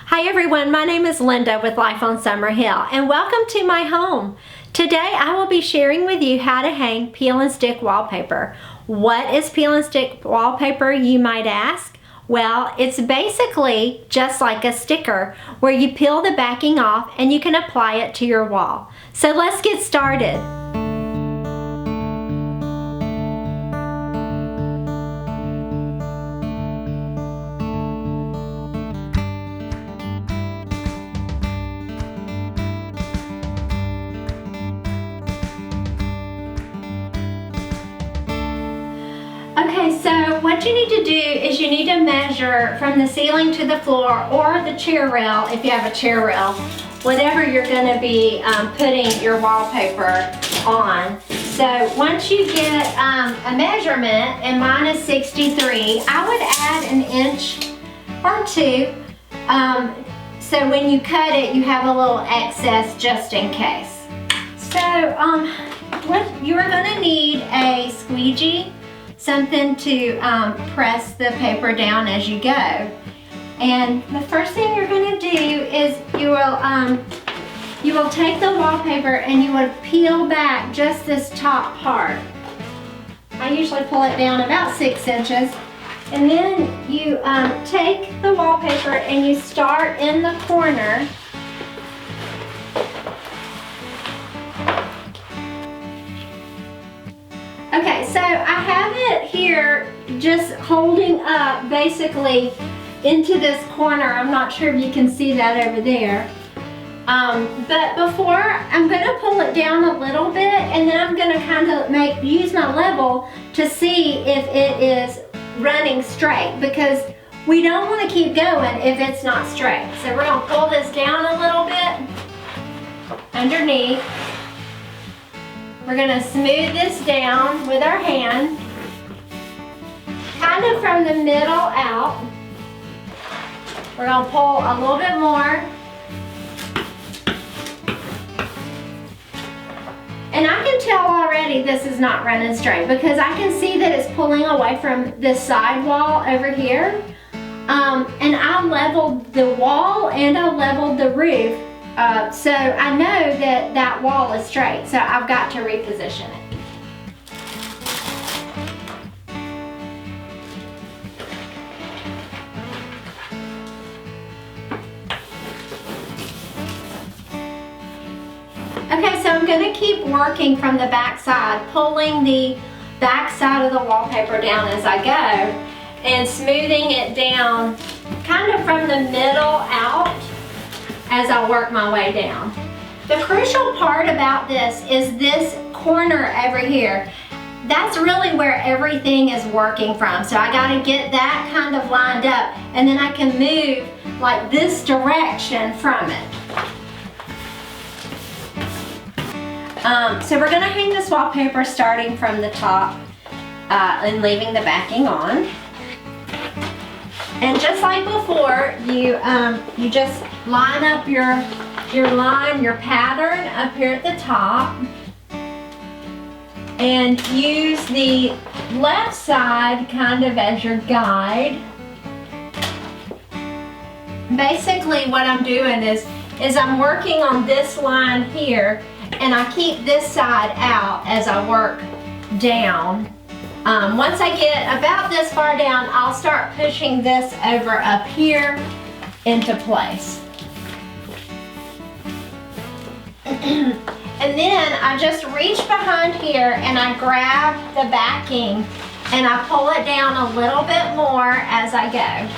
Hi everyone, my name is Linda with Life on Summerhill and welcome to my home. Today I will be sharing with you how to hang peel and stick wallpaper. What is peel and stick wallpaper, you might ask? Well, it's basically just like a sticker where you peel the backing off and you can apply it to your wall. So let's get started. Okay, so what you need to do is you need to measure from the ceiling to the floor or the chair rail, if you have a chair rail, whatever you're going to be putting your wallpaper on. So once you get a measurement, and mine is 63, I would add an inch or two. So when you cut it, you have a little excess just in case. So what you're going to need a squeegee, something to press the paper down as you go. And the first thing you're going to do is you will take the wallpaper and you will peel back just this top part. I usually pull it down about 6 inches. And then you take the wallpaper and you start in the corner. Okay, so I have it here just holding up basically into this corner. I'm not sure if you can see that over there. But before, I'm going to pull it down a little bit and then I'm going to kind of use my level to see if it is running straight, because we don't want to keep going if it's not straight. So we're going to pull this down a little bit underneath. We're going to smooth this down with our hand, kind of from the middle out. We're going to pull a little bit more. And I can tell already this is not running straight because I can see that it's pulling away from this side wall over here. And I leveled the wall and I leveled the roof. So I know that that wall is straight, so I've got to reposition it. Okay, so I'm going to keep working from the back side, pulling the back side of the wallpaper down as I go and smoothing it down kind of from the middle out as I work my way down. The crucial part about this is this corner over here. That's really where everything is working from. So I got to get that kind of lined up and then I can move like this direction from it. So we're going to hang this wallpaper starting from the top and leaving the backing on. And just like before, you just line up your pattern up here at the top and use the left side kind of as your guide. Basically what I'm doing is I'm working on this line here and I keep this side out as I work down. Once I get about this far down, I'll start pushing this over up here into place. And then I just reach behind here and I grab the backing and I pull it down a little bit more as I go.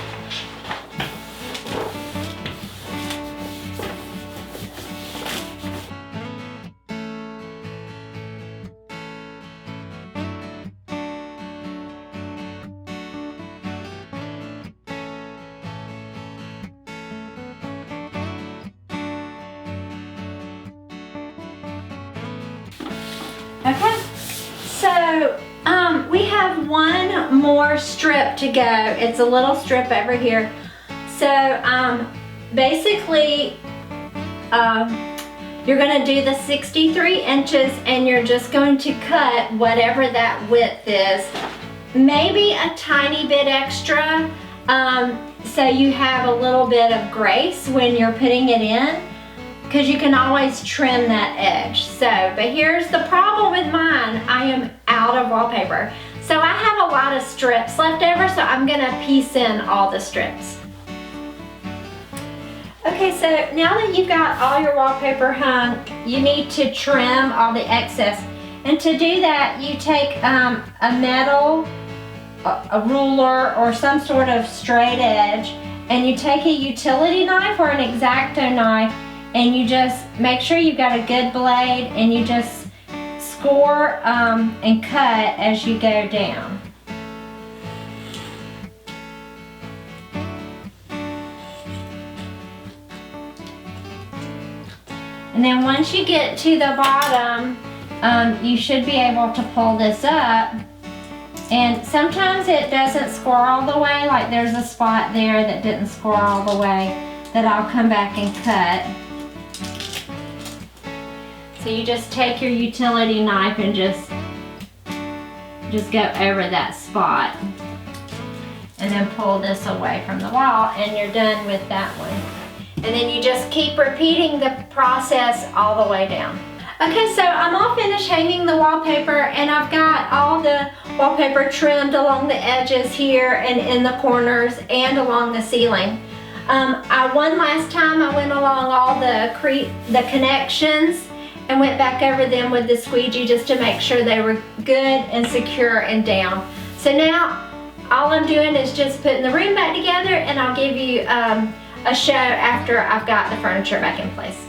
Okay, so we have one more strip to go. It's a little strip over here. So basically you're going to do the 63 inches and you're just going to cut whatever that width is. Maybe a tiny bit extra. so you have a little bit of grace when you're putting it in, because you can always trim that edge. So, but here's the problem with mine. I am out of wallpaper. So I have a lot of strips left over, so I'm gonna piece in all the strips. Okay, so now that you've got all your wallpaper hung, you need to trim all the excess. And to do that, you take a metal, a ruler, or some sort of straight edge, and you take a utility knife or an X-Acto knife, and you just make sure you've got a good blade, and you just score and cut as you go down. And then once you get to the bottom, you should be able to pull this up. And sometimes it doesn't score all the way, like there's a spot there that didn't score all the way that I'll come back and cut. So you just take your utility knife and just go over that spot. And then pull this away from the wall, and you're done with that one. And then you just keep repeating the process all the way down. Okay, so I'm all finished hanging the wallpaper, and I've got all the wallpaper trimmed along the edges here and in the corners and along the ceiling. One last time I went along all the connections and went back over them with the squeegee just to make sure they were good and secure and down. So now all I'm doing is just putting the room back together, and I'll give you a show after I've got the furniture back in place.